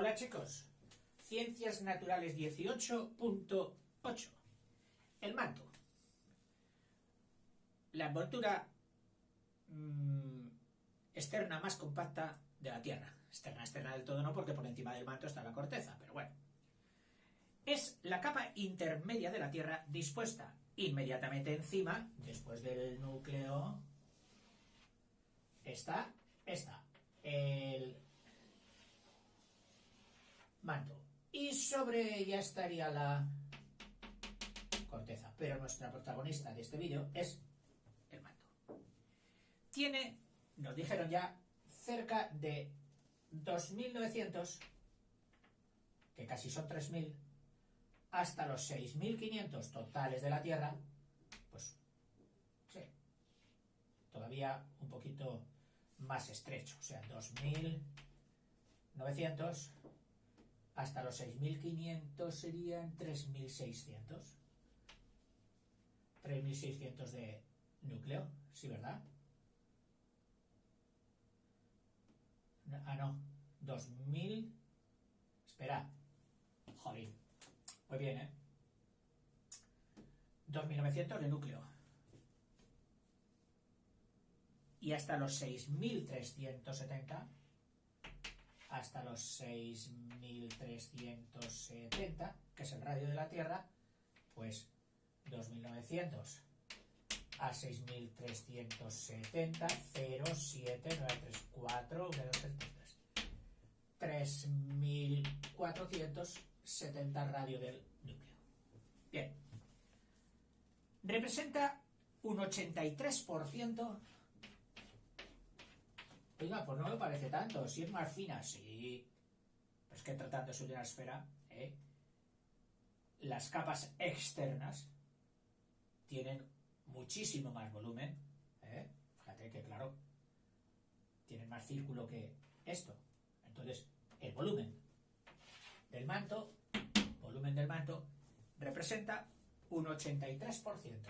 Hola chicos, Ciencias Naturales 18.8. El manto. La envoltura externa más compacta de la Tierra. Externa del todo no, porque por encima del manto está la corteza, pero bueno. Es la capa intermedia de la Tierra dispuesta inmediatamente encima, después del núcleo, está el manto. Y sobre ella estaría la corteza. Pero nuestra protagonista de este vídeo es el manto. Tiene, nos dijeron ya, cerca de 2.900, que casi son 3.000, hasta los 6.500 totales de la Tierra, pues sí, todavía un poquito más estrecho, o sea, 2.900 hasta los 6.500 serían 3.600. 3.600 de núcleo, ¿sí, verdad? Ah, no, 2.000... Espera, jolín, muy bien, ¿eh? 2.900 de núcleo. Y hasta los 6.370, hasta los 6.370, que es el radio de la Tierra, pues 2.900 a 6.370, 0, 7, 9, 3, 4, 1, 2, 3, 3.470 radio del núcleo. Bien. Representa un 83%. Oiga, pues no me parece tanto. Si es más fina, sí. Pues que tratándose de una esfera, las capas externas tienen muchísimo más volumen. Fíjate que, claro, tienen más círculo que esto. Entonces, el volumen del manto representa un 83%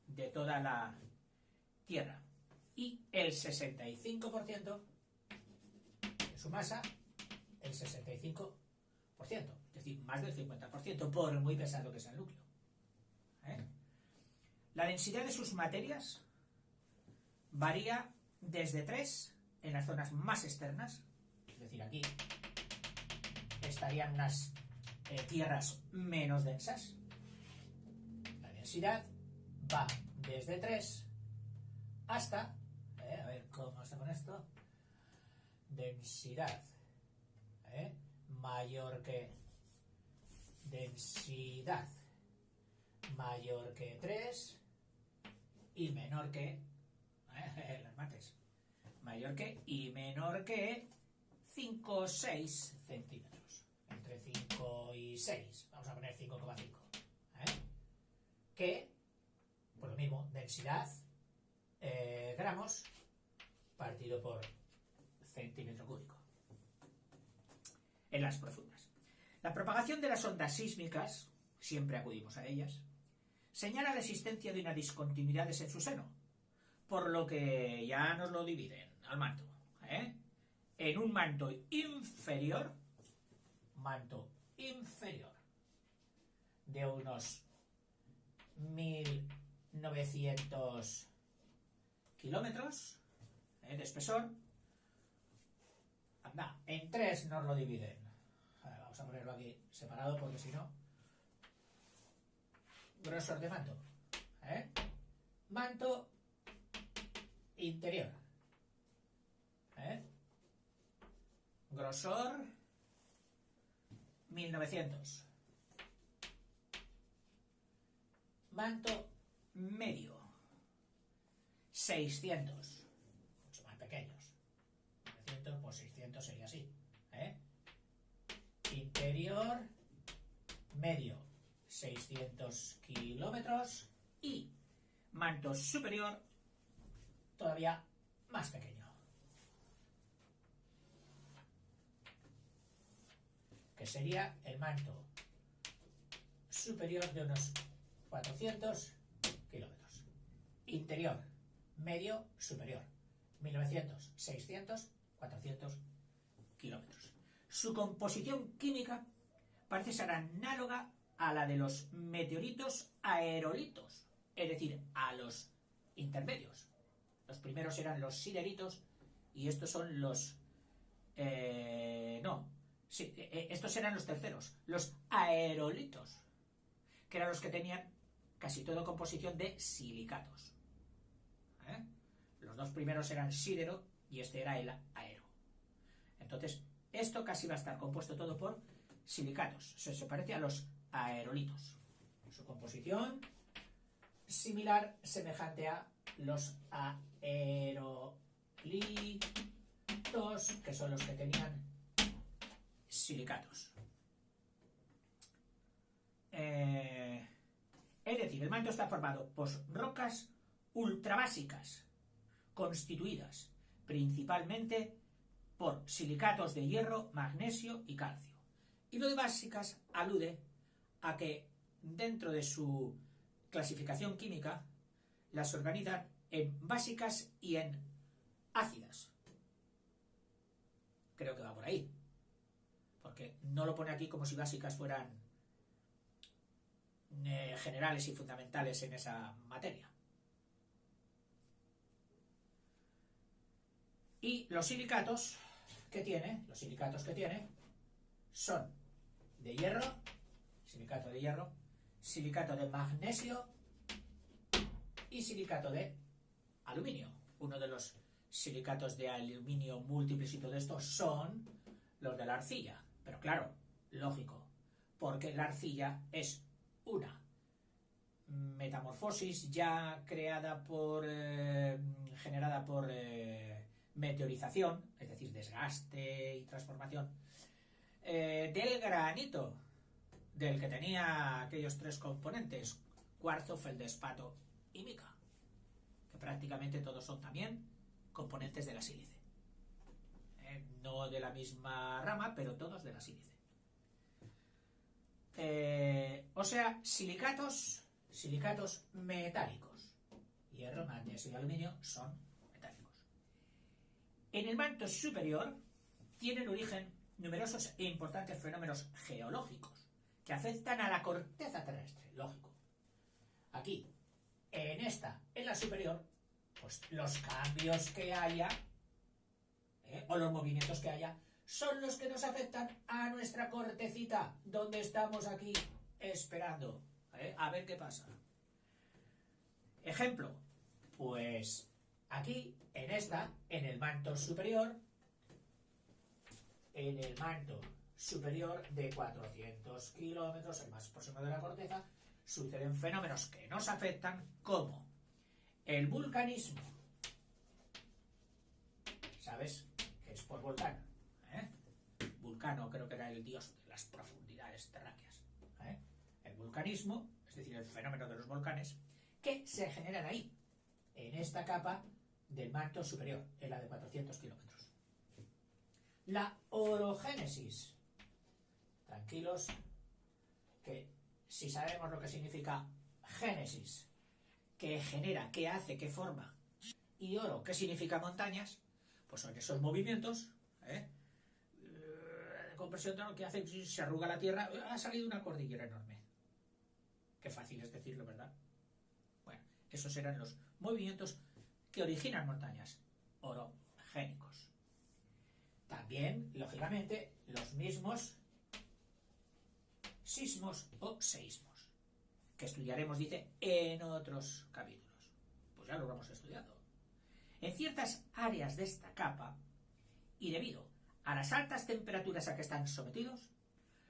de toda la Tierra y el 65% de su masa, el 65%, es decir, más del 50%, por muy pesado que sea el núcleo. La densidad de sus materias varía desde 3 en las zonas más externas, es decir, aquí estarían unas tierras menos densas. La densidad va desde 3 hasta, a ver cómo está con esto, densidad mayor que 3 y menor que las mates, mayor que y menor que 5 o 6 centímetros, entre 5 y 6, vamos a poner 5,5, que, por lo mismo, densidad gramos partido por centímetro cúbico en las profundas. La propagación de las ondas sísmicas, siempre acudimos a ellas, señala la existencia de una discontinuidad en su seno, por lo que ya nos lo dividen al manto, en un manto inferior de unos 1.900 kilómetros de espesor. Anda, en 3 nos lo dividen. Vamos a ponerlo aquí separado porque si no, grosor de manto, manto interior, grosor 1.900, manto medio 600, mucho más pequeños, 900 por 600 sería así, interior medio 600 kilómetros y manto superior todavía más pequeño, que sería el manto superior de unos 400 kilómetros, interior medio superior 1.900, 600, 400 kilómetros. Su composición química parece ser análoga a la de los meteoritos aerolitos, es decir, a los intermedios. Los primeros eran los sideritos y estos son los... estos eran los terceros, los aerolitos, que eran los que tenían casi toda composición de silicatos. Los dos primeros eran sidero y este era el aero. Entonces, esto casi va a estar compuesto todo por silicatos. Se parece a los aerolitos. Su composición similar, semejante a los aerolitos, que son los que tenían silicatos. Es decir, el manto está formado por rocas ultrabásicas, constituidas principalmente por silicatos de hierro, magnesio y calcio. Y lo de básicas alude a que dentro de su clasificación química las organizan en básicas y en ácidas. Creo que va por ahí, porque no lo pone aquí como si básicas fueran generales y fundamentales en esa materia. Y los silicatos que tiene son de hierro, silicato de magnesio y silicato de aluminio. Uno de los silicatos de aluminio múltiples y todo esto son los de la arcilla. Pero claro, lógico, porque la arcilla es una metamorfosis ya generada por meteorización, es decir, desgaste y transformación, del granito, del que tenía aquellos tres componentes: cuarzo, feldespato y mica, que prácticamente todos son también componentes de la sílice. No de la misma rama, pero todos de la sílice. O sea, silicatos metálicos. Hierro, magnesio y aluminio son metálicos. En el manto superior tienen origen numerosos e importantes fenómenos geológicos que afectan a la corteza terrestre, lógico. Aquí, en la superior, pues los cambios que haya, o los movimientos que haya, son los que nos afectan a nuestra cortecita, donde estamos aquí esperando, a ver qué pasa. Ejemplo, pues aquí, en el manto superior de 400 kilómetros, el más próximo de la corteza, suceden fenómenos que nos afectan, como el vulcanismo. ¿Sabes? Que es por volcán. Vulcano creo que era el dios de las profundidades terráqueas. El vulcanismo, es decir, el fenómeno de los volcanes, que se generan ahí, en esta capa del manto superior, en la de 400 kilómetros. La orogénesis. Tranquilos, que si sabemos lo que significa génesis, que genera, que hace, que forma, y oro, que significa montañas, pues son esos movimientos de compresión que hace que se arruga la tierra. Ha salido una cordillera enorme. Qué fácil es decirlo, ¿verdad? Bueno, esos eran los movimientos que originan montañas orogénicos. También, lógicamente, los mismos sismos o seísmos, que estudiaremos, dice, en otros capítulos. Pues ya lo hemos estudiado. En ciertas áreas de esta capa, y debido a las altas temperaturas a que están sometidos,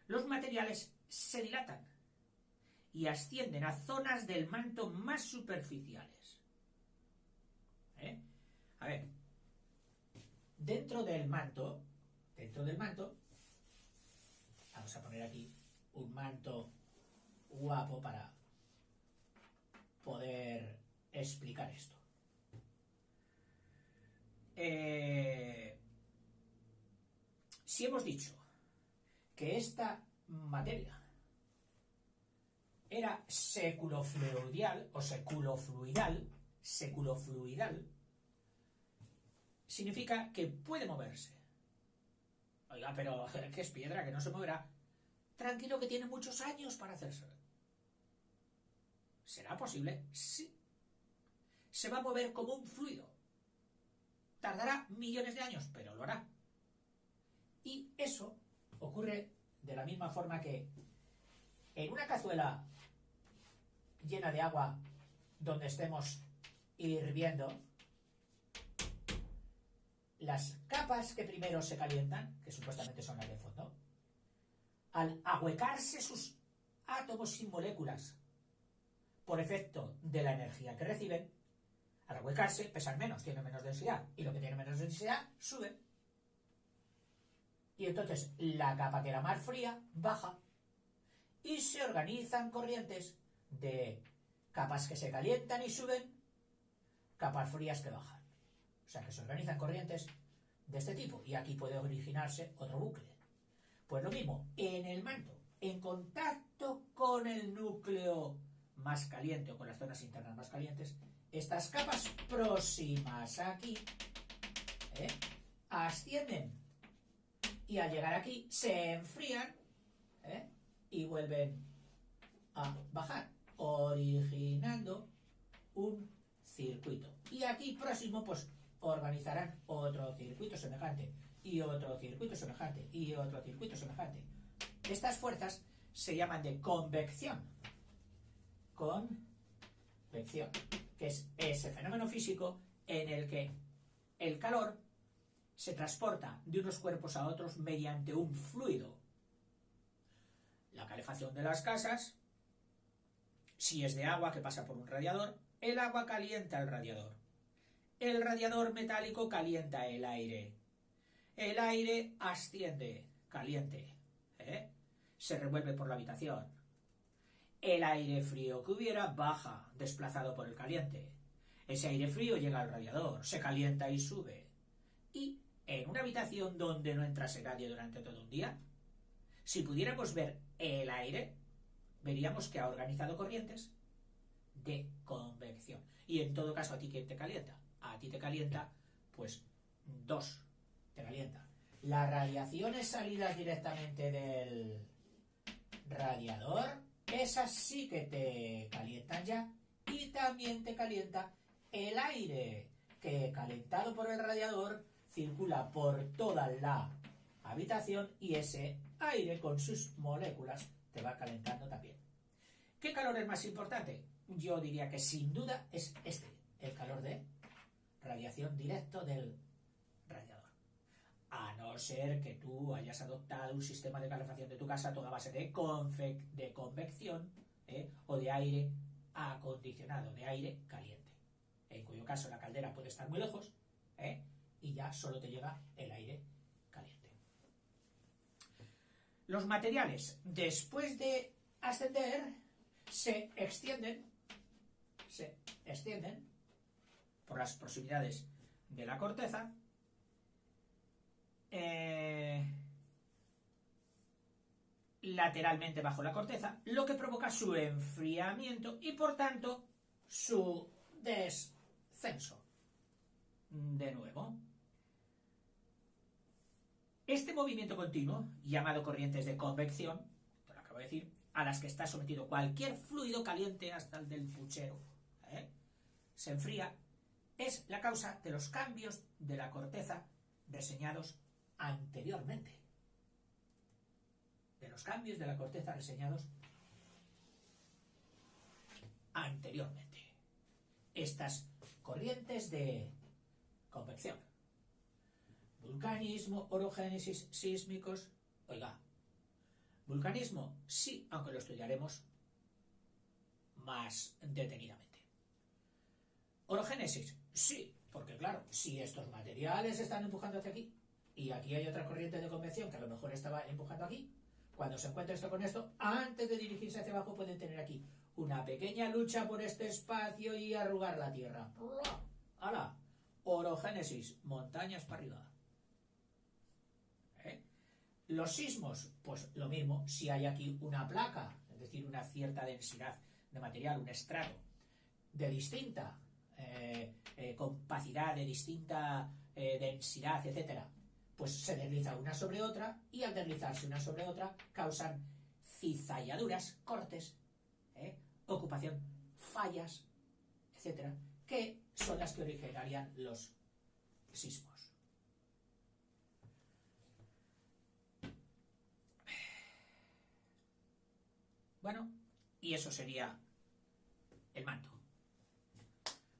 los materiales se dilatan y ascienden a zonas del manto más superficiales. A ver, dentro del manto, vamos a poner aquí un manto guapo para poder explicar esto. Si hemos dicho que esta materia era seculofluidal, significa que puede moverse. Oiga, pero ¿qué es piedra? Que no se moverá. Tranquilo, que tiene muchos años para hacerse. ¿Será posible? Sí. Se va a mover como un fluido. Tardará millones de años, pero lo hará. Y eso ocurre de la misma forma que en una cazuela llena de agua donde estemos hirviendo, las capas que primero se calientan, que supuestamente son las de fondo, al ahuecarse sus átomos y moléculas por efecto de la energía que reciben, al ahuecarse pesan menos, tienen menos densidad, y lo que tiene menos densidad sube. Y entonces la capa que era más fría baja y se organizan corrientes de capas que se calientan y suben, capas frías que bajan. O sea que se organizan corrientes de este tipo y aquí puede originarse otro bucle. Pues lo mismo, en el manto, en contacto con el núcleo más caliente o con las zonas internas más calientes, estas capas próximas aquí ascienden y al llegar aquí se enfrían y vuelven a bajar, originando un circuito. Y aquí próximo pues organizarán otro circuito semejante y otro circuito semejante y otro circuito semejante. Estas fuerzas se llaman de convección. Convección, que es ese fenómeno físico en el que el calor se transporta de unos cuerpos a otros mediante un fluido. La calefacción de las casas, si es de agua que pasa por un radiador, el agua calienta el radiador. El radiador metálico calienta el aire. El aire asciende, caliente, se revuelve por la habitación. El aire frío que hubiera baja, desplazado por el caliente. Ese aire frío llega al radiador, se calienta y sube. Y en una habitación donde no entrase nadie durante todo un día, si pudiéramos ver el aire, veríamos que ha organizado corrientes de convección. Y en todo caso, ¿a ti quién te calienta? A ti te calienta, pues, dos te calienta. Las radiaciones salidas directamente del radiador, esas sí que te calientan ya, y también te calienta el aire que, calentado por el radiador, circula por toda la habitación y ese aire con sus moléculas te va calentando también. ¿Qué calor es más importante? Yo diría que sin duda es el calor de radiación directo del radiador. A no ser que tú hayas adoptado un sistema de calefacción de tu casa toda base de convección o de aire acondicionado, de aire caliente, en cuyo caso la caldera puede estar muy lejos y ya solo te llega el aire caliente. Los materiales, después de ascender, se extienden por las proximidades de la corteza lateralmente bajo la corteza, lo que provoca su enfriamiento y por tanto su descenso. De nuevo, este movimiento continuo, llamado corrientes de convección, te lo acabo de decir, a las que está sometido cualquier fluido caliente, hasta el del puchero, se enfría, es la causa de los cambios de la corteza reseñados anteriormente. De los cambios de la corteza reseñados anteriormente. Estas corrientes de convección, vulcanismo, orogénesis, sísmicos. Oiga, vulcanismo sí, aunque lo estudiaremos más detenidamente. Orogénesis sí, porque claro, si estos materiales están empujando hacia aquí y aquí hay otra corriente de convección que a lo mejor estaba empujando aquí, cuando se encuentra esto con esto, antes de dirigirse hacia abajo pueden tener aquí una pequeña lucha por este espacio y arrugar la tierra. ¡Hala! Orogénesis, montañas para arriba. Los sismos, pues lo mismo, si hay aquí una placa, es decir, una cierta densidad de material, un estrato de distinta compacidad, de distinta densidad, etcétera, pues se desliza una sobre otra, y al deslizarse una sobre otra causan cizalladuras, cortes, ocupación, fallas, etcétera, que son las que originarían los sismos. Bueno, y eso sería el manto.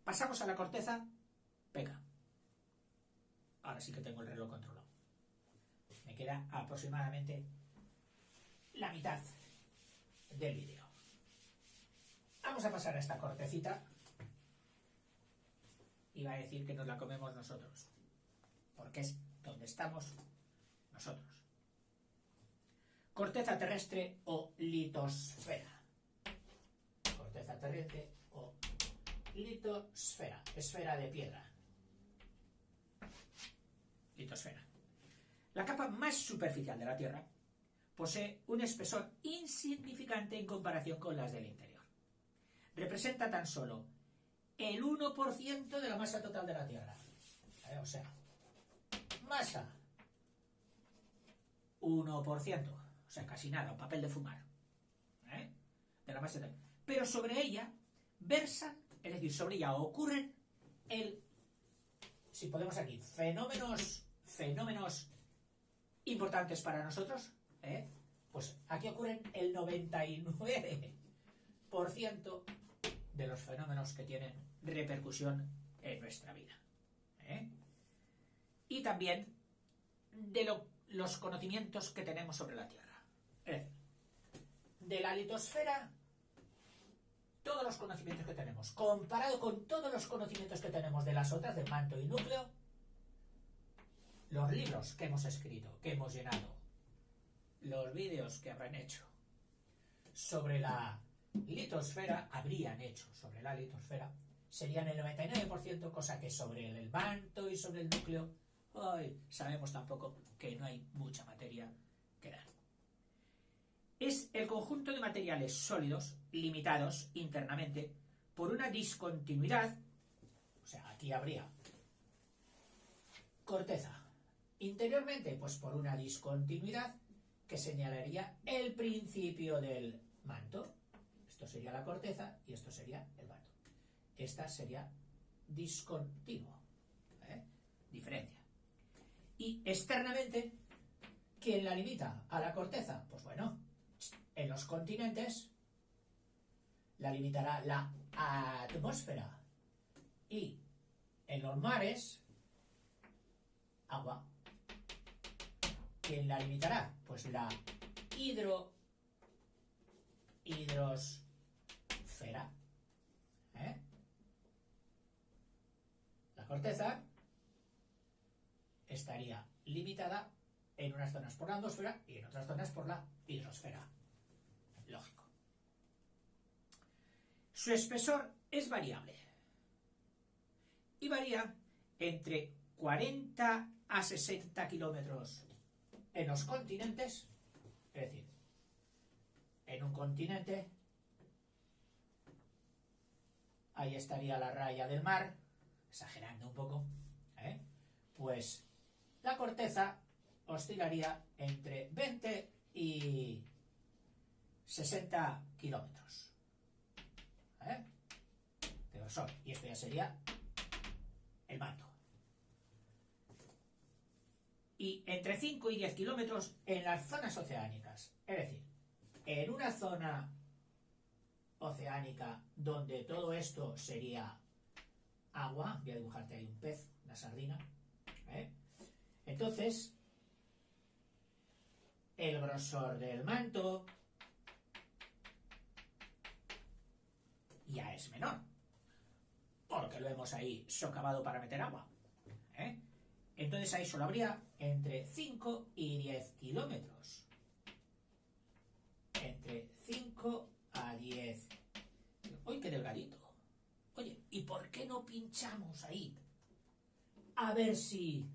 Pasamos a la corteza. Venga. Ahora sí que tengo el reloj controlado. Me queda aproximadamente la mitad del vídeo. Vamos a pasar a esta cortecita. Iba a decir que nos la comemos nosotros, porque es donde estamos nosotros. Corteza terrestre o litosfera. Corteza terrestre o litosfera. Esfera de piedra. Litosfera. La capa más superficial de la Tierra posee un espesor insignificante en comparación con las del interior. Representa tan solo el 1% de la masa total de la Tierra. O sea, masa 1%. O sea, casi nada, un papel de fumar. De la masa total. Pero sobre ella versan, es decir, sobre ella ocurren si podemos aquí, fenómenos importantes para nosotros, pues aquí ocurren el 99% de los fenómenos que tienen repercusión en nuestra vida. Y también de los conocimientos que tenemos sobre la Tierra. Es decir, de la litosfera, todos los conocimientos que tenemos, comparado con todos los conocimientos que tenemos de las otras, de manto y núcleo, los libros que hemos escrito, que hemos llenado, los vídeos que habrán hecho sobre la litosfera, habrían hecho sobre la litosfera, serían el 99%, cosa que sobre el manto y sobre el núcleo, hoy sabemos tampoco que no hay mucha materia que dar. Es el conjunto de materiales sólidos, limitados internamente, por una discontinuidad, o sea, aquí habría corteza. Interiormente, pues por una discontinuidad que señalaría el principio del manto. Esto sería la corteza y esto sería el manto. Esta sería discontinuo. Diferencia. Y externamente, ¿quién la limita a la corteza? Pues bueno, en los continentes la limitará la atmósfera y en los mares agua. ¿Quién la limitará? Pues la hidrosfera. La corteza estaría limitada en unas zonas por la atmósfera y en otras zonas por la hidrosfera. Lógico. Su espesor es variable y varía entre 40 a 60 kilómetros en los continentes, es decir, en un continente ahí estaría la raya del mar, exagerando un poco, pues la corteza oscilaría entre 20 y 60 kilómetros de grosor, y esto ya sería el manto. Y entre 5 y 10 kilómetros en las zonas oceánicas, es decir, en una zona oceánica donde todo esto sería agua, voy a dibujarte ahí un pez, una sardina, entonces el grosor del manto ya es menor, porque lo hemos ahí socavado para meter agua. Entonces ahí solo habría entre 5 y 10 kilómetros. Entre 5 a 10. ¡Uy, qué delgadito! Oye, ¿y por qué no pinchamos ahí? A ver si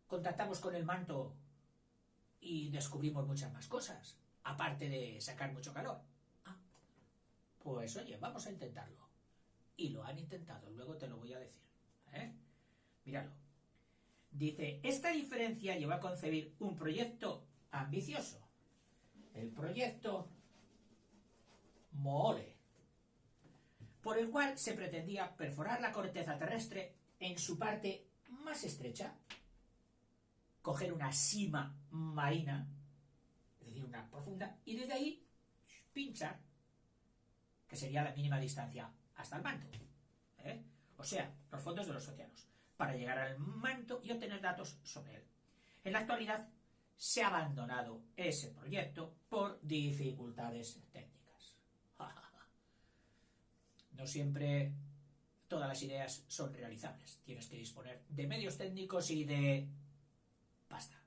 contactamos con el manto y descubrimos muchas más cosas, aparte de sacar mucho calor. Pues oye, vamos a intentarlo. Y lo han intentado, luego te lo voy a decir. Míralo. Dice, esta diferencia llevó a concebir un proyecto ambicioso. El proyecto Moole, por el cual se pretendía perforar la corteza terrestre en su parte más estrecha, coger una sima marina, es decir, una profunda, y desde ahí pinchar, que sería la mínima distancia hasta el manto. O sea, los fondos de los océanos, para llegar al manto y obtener datos sobre él. En la actualidad se ha abandonado ese proyecto por dificultades técnicas. No siempre todas las ideas son realizables. Tienes que disponer de medios técnicos y de pasta.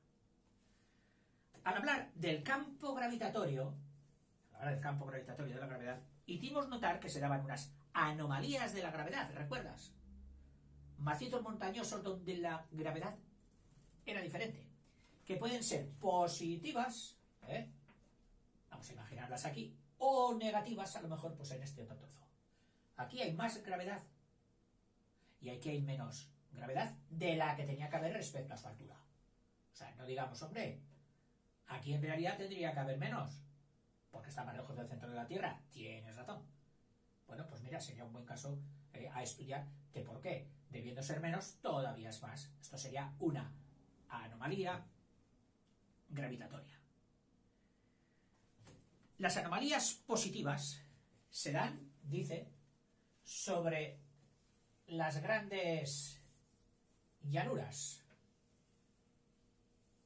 Al hablar del campo gravitatorio, de la gravedad, hicimos notar que se daban unas anomalías de la gravedad, ¿recuerdas? Macizos montañosos donde la gravedad era diferente, que pueden ser positivas, vamos a imaginarlas aquí, o negativas, a lo mejor pues en este otro trozo. Aquí hay más gravedad y aquí hay menos gravedad de la que tenía que haber respecto a su altura. O sea, no digamos, hombre, aquí en realidad tendría que haber menos, porque está más lejos del centro de la Tierra. Tienes razón. Bueno, pues mira, sería un buen caso a estudiar que por qué, debiendo ser menos, todavía es más. Esto sería una anomalía gravitatoria. Las anomalías positivas se dan, dice, sobre las grandes llanuras.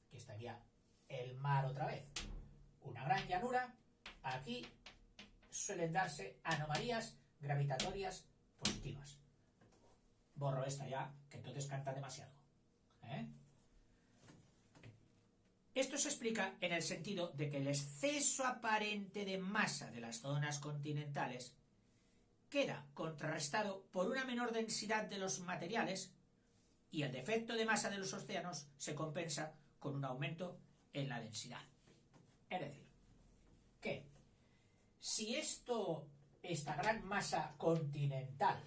Aquí estaría el mar otra vez. Una gran llanura. Aquí suelen darse anomalías gravitatorias positivas. Borro esta ya, que entonces canta demasiado. Esto se explica en el sentido de que el exceso aparente de masa de las zonas continentales queda contrarrestado por una menor densidad de los materiales y el defecto de masa de los océanos se compensa con un aumento en la densidad. Es decir, que si esta gran masa continental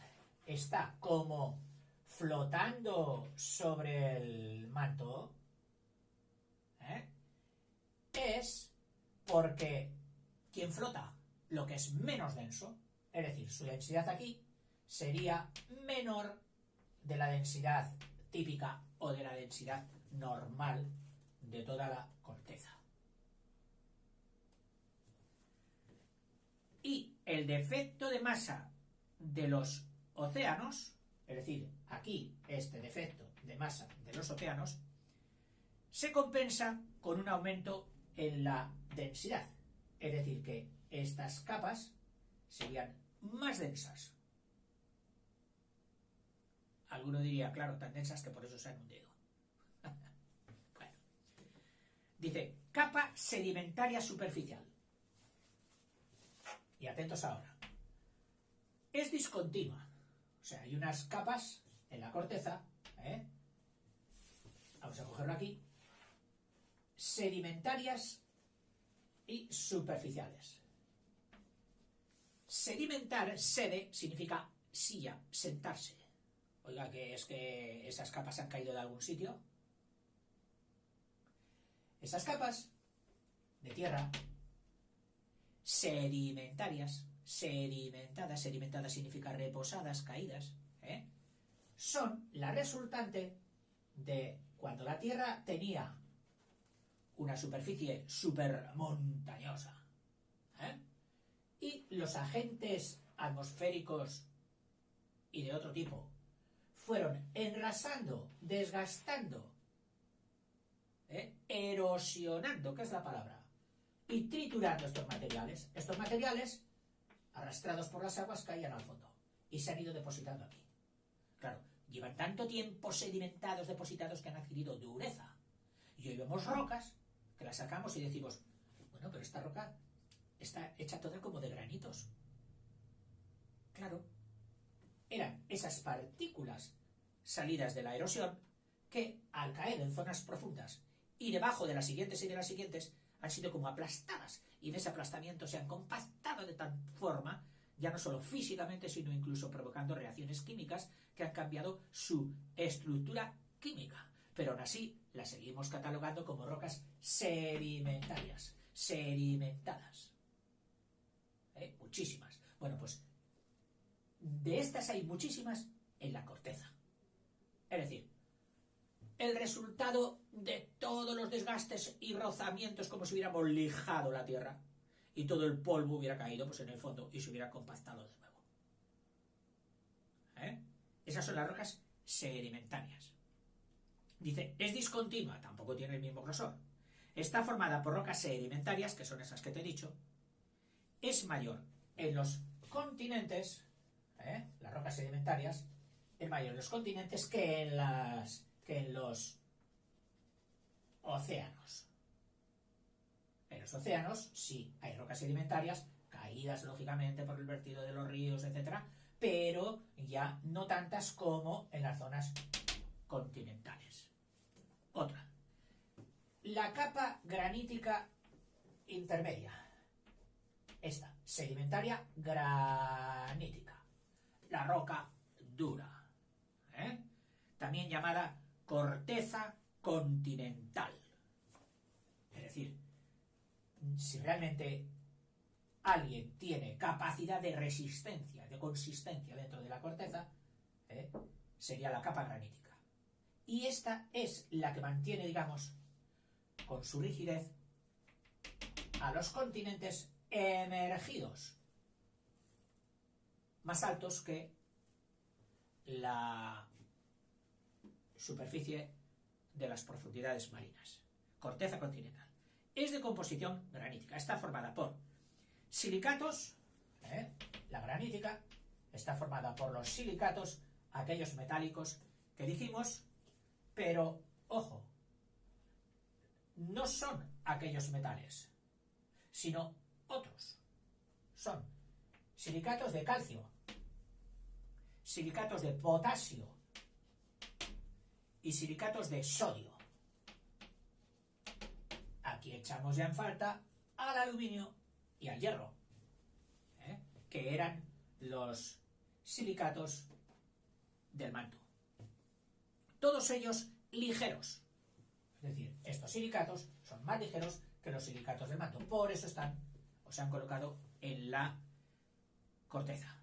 está como flotando sobre el manto, es porque quien flota lo que es menos denso, es decir, su densidad aquí sería menor de la densidad típica o de la densidad normal de toda la corteza. Y el defecto de masa de los océanos, es decir, aquí este defecto de masa de los océanos, se compensa con un aumento en la densidad. Es decir, que estas capas serían más densas. Alguno diría, claro, tan densas que por eso se han hundido. Bueno. Dice, capa sedimentaria superficial. Y atentos ahora. Es discontinua. O sea, hay unas capas en la corteza, vamos a cogerlo aquí, sedimentarias y superficiales. Sedimentar, sede, significa silla, sentarse. Oiga, que es que esas capas han caído de algún sitio. Esas capas de tierra sedimentarias, sedimentadas significa reposadas, caídas, son la resultante de cuando la Tierra tenía una superficie supermontañosa, y los agentes atmosféricos y de otro tipo fueron enrasando, desgastando, erosionando, ¿qué es la palabra? Y triturando estos materiales arrastrados por las aguas caían al fondo y se han ido depositando aquí. Claro, llevan tanto tiempo sedimentados, depositados, que han adquirido dureza. Y hoy vemos rocas que las sacamos y decimos, bueno, pero esta roca está hecha toda como de granitos. Claro, eran esas partículas salidas de la erosión que al caer en zonas profundas y debajo de las siguientes y de las siguientes han sido como aplastadas, y en ese aplastamiento se han compactado de tal forma ya no solo físicamente, sino incluso provocando reacciones químicas que han cambiado su estructura química. Pero aún así las seguimos catalogando como rocas sedimentarias, sedimentadas. Muchísimas. Bueno, pues de estas hay muchísimas en la corteza. Es decir, el resultado de todos los desgastes y rozamientos, como si hubiéramos lijado la tierra y todo el polvo hubiera caído pues en el fondo y se hubiera compactado de nuevo. Esas son las rocas sedimentarias. Dice, es discontinua, tampoco tiene el mismo grosor. Está formada por rocas sedimentarias, que son esas que te he dicho. Es mayor en los continentes, las rocas sedimentarias, es mayor en los continentes que en los océanos. En los océanos sí hay rocas sedimentarias, caídas lógicamente por el vertido de los ríos, etcétera, pero ya no tantas como en las zonas continentales. Otra. La capa granítica intermedia. Esta, sedimentaria granítica. La roca dura. También llamada corteza continental. Es decir, si realmente alguien tiene capacidad de resistencia, de consistencia dentro de la corteza, sería la capa granítica. Y esta es la que mantiene, digamos, con su rigidez a los continentes emergidos, más altos que la superficie de las profundidades marinas. Corteza continental. Es de composición granítica. Está formada por silicatos, la granítica está formada por los silicatos, aquellos metálicos que dijimos, pero, ojo, no son aquellos metales, sino otros. Son silicatos de calcio, silicatos de potasio y silicatos de sodio. Aquí echamos ya en falta al aluminio y al hierro, que eran los silicatos del manto. Todos ellos ligeros. Es decir, estos silicatos son más ligeros que los silicatos del manto. Por eso están, o se han colocado en la corteza.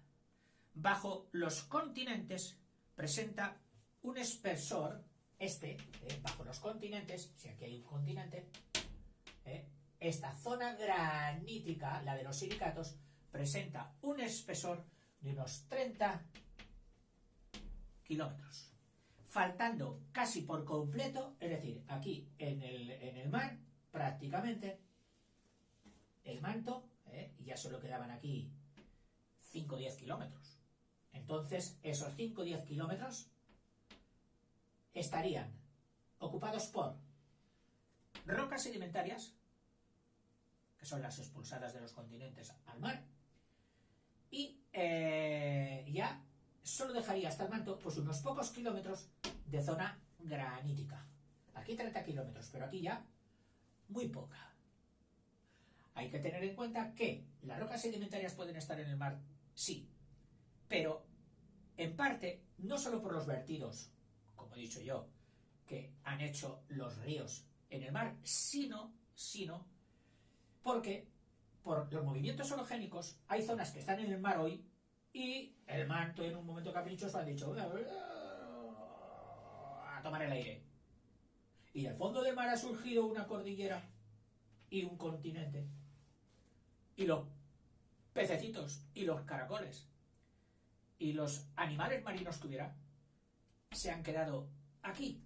Bajo los continentes presenta un espesor, bajo los continentes, si aquí hay un continente, esta zona granítica, la de los silicatos, presenta un espesor de unos 30 kilómetros. Faltando casi por completo, es decir, aquí en el mar, prácticamente, el manto, y ya solo quedaban aquí 5 o 10 kilómetros. Entonces, esos 5 o 10 kilómetros estarían ocupados por rocas sedimentarias, que son las expulsadas de los continentes al mar, y ya solo dejaría hasta el manto pues unos pocos kilómetros de zona granítica. Aquí 30 kilómetros, pero aquí ya muy poca. Hay que tener en cuenta que las rocas sedimentarias pueden estar en el mar, sí, pero en parte no solo por los vertidos, como he dicho yo, que han hecho los ríos en el mar, sino porque por los movimientos orogénicos hay zonas que están en el mar hoy y el manto en un momento caprichoso ha dicho a tomar el aire. Y del fondo del mar ha surgido una cordillera y un continente. Y los pececitos y los caracoles y los animales marinos que hubiera se han quedado aquí.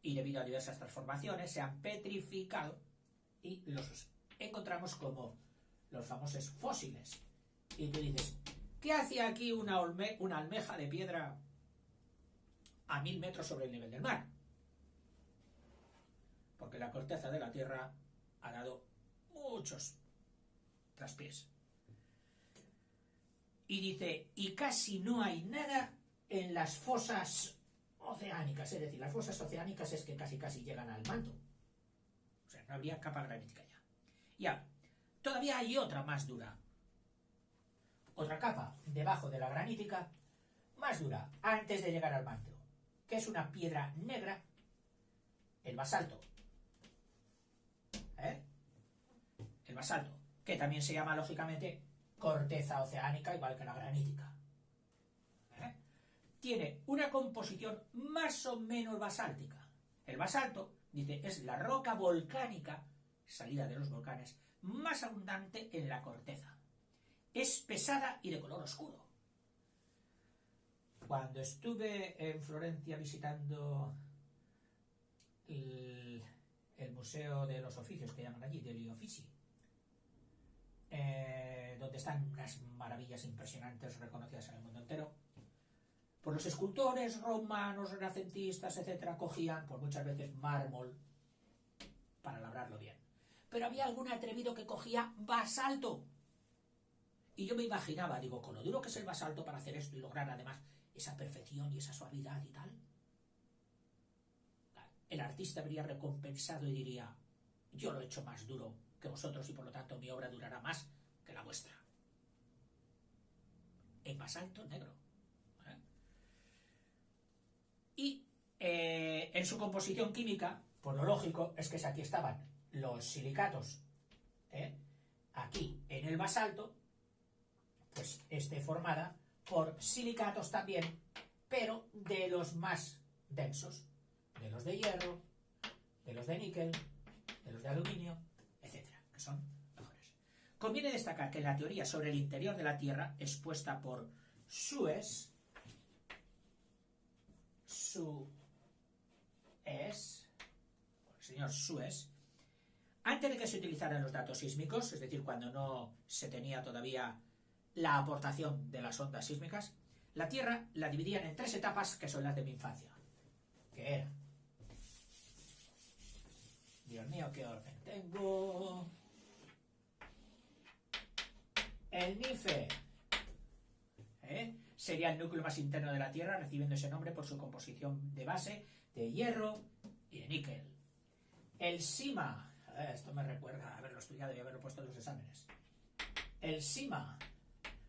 Y debido a diversas transformaciones se han petrificado y los encontramos como los famosos fósiles. Y tú dices, ¿qué hacía aquí una almeja de piedra a 1000 metros sobre el nivel del mar? Porque la corteza de la Tierra ha dado muchos traspiés. Y dice, y casi no hay nada en las fosas oceánicas. Es decir, las fosas oceánicas es que casi llegan al manto. O sea, no habría capa granítica ya. Ya, todavía hay otra más dura. otra capa debajo de la granítica, más dura, antes de llegar al manto, que es una piedra negra, el basalto. El basalto, que también se llama, lógicamente, corteza oceánica, igual que la granítica. Tiene una composición más o menos basáltica. El basalto, dice, es la roca volcánica, salida de los volcanes, más abundante en la corteza. Es pesada y de color oscuro. Cuando estuve en Florencia visitando el Museo de los Oficios, que llaman allí, degli Uffizi, donde están unas maravillas impresionantes reconocidas en el mundo entero, pues los escultores romanos, renacentistas, etcétera, cogían pues muchas veces mármol para labrarlo bien. Pero había algún atrevido que cogía basalto. Y yo me imaginaba, digo, con lo duro que es el basalto para hacer esto y lograr además esa perfección y esa suavidad y tal, el artista habría recompensado y diría, yo lo he hecho más duro que vosotros y por lo tanto mi obra durará más que la vuestra. En basalto negro. Y en su composición química, pues lo lógico es que aquí estaban los silicatos, aquí en el basalto, pues esté formada por silicatos también, pero de los más densos, de los de hierro, de los de níquel, de los de aluminio, etcétera, que son mejores. Conviene destacar que la teoría sobre el interior de la Tierra, expuesta por Suess, el señor Suess, antes de que se utilizaran los datos sísmicos, es decir, cuando no se tenía todavía la aportación de las ondas sísmicas, la Tierra la dividían en 3 etapas que son las de mi infancia, que eran, Dios mío, qué orden tengo, el NIFE, sería el núcleo más interno de la Tierra, recibiendo ese nombre por su composición de base de hierro y de níquel. El SIMA, esto me recuerda a haberlo estudiado y haberlo puesto en los exámenes. El SIMA,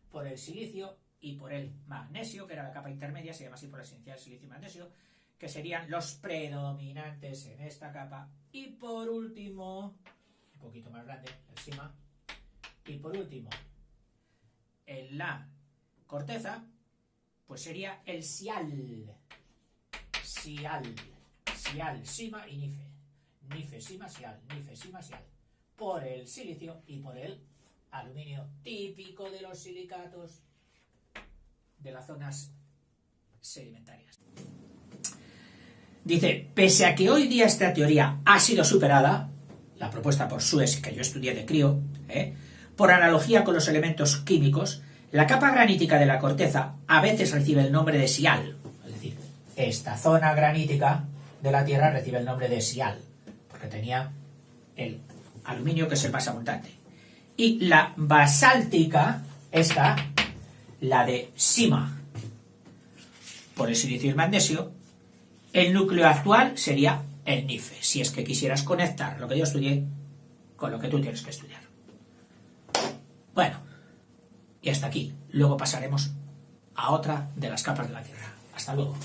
por el silicio y por el magnesio, que era la capa intermedia, se llama así por la esencia del silicio y magnesio, que serían los predominantes en esta capa. Y por último, un poquito más grande, el SIMA, y por último, en la corteza, pues sería el SIAL, SIMA y NIFE. NIFE, SIMA, SIAL, NIFE, SIMA, SIAL. Por el silicio y por el aluminio, típico de los silicatos de las zonas sedimentarias. Dice, pese a que hoy día esta teoría ha sido superada, la propuesta por Suess, que yo estudié de crío, por analogía con los elementos químicos, la capa granítica de la corteza a veces recibe el nombre de SIAL. Es decir, esta zona granítica de la Tierra recibe el nombre de SIAL, porque tenía el aluminio, que es el más abundante. Y la basáltica, esta, la de SIMA, por el silicio y el magnesio, el núcleo actual sería el NIFE, si es que quisieras conectar lo que yo estudié con lo que tú tienes que estudiar. Bueno, y hasta aquí. Luego pasaremos a otra de las capas de la Tierra. Hasta luego.